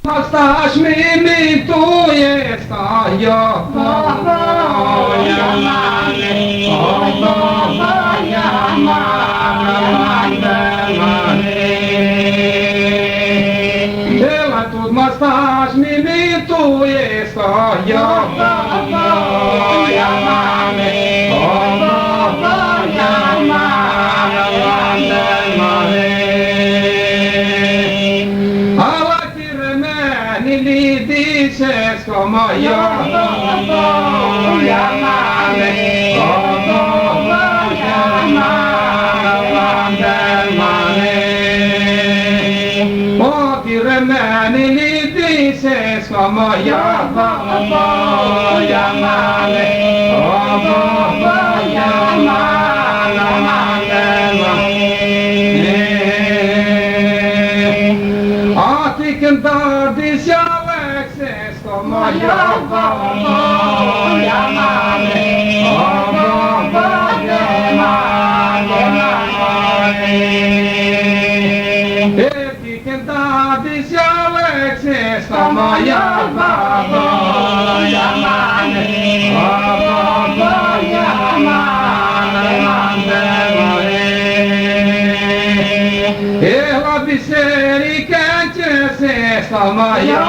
Staś mi tu jest, a ja tu ma staś mi tu jest, a ja dices como yo oh ti remeni li dices como yo oh ti cantar dice como yo que canta dice Alexis como yo ela biseri canches como yo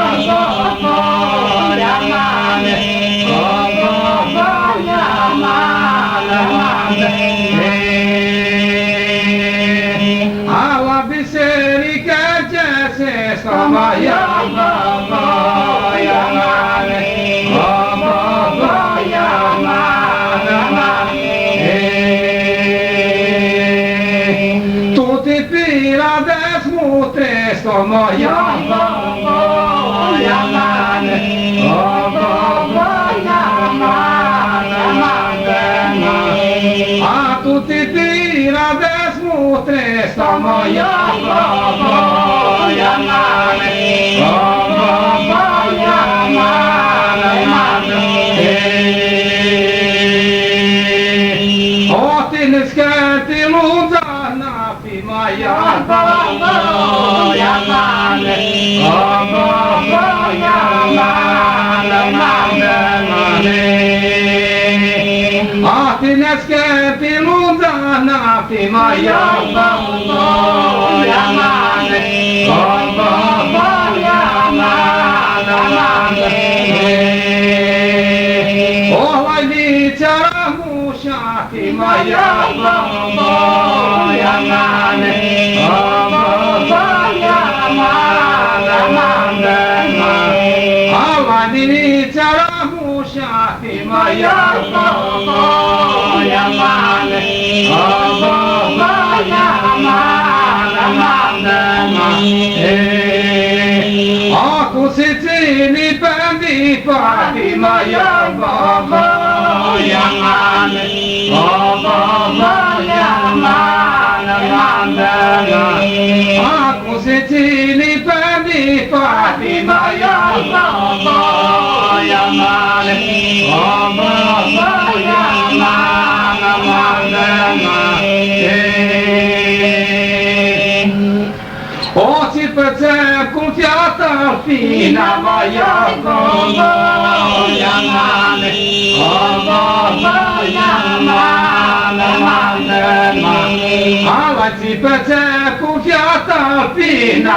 alla biserica c'è come tutti pira desmutres como a tutti tira desmutres como o tienes que te luzar na fimaya tienes que te luzar na fimaya oh li charamusha fimaya Avani charamusha fimaya aku sitini pendi Fatimaya aku sitini pendi Fatimaya o ci percep cum fiata fina ala ci percep cum fiata fina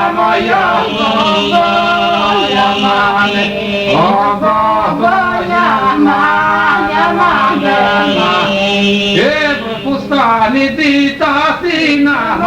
e pustani di tatina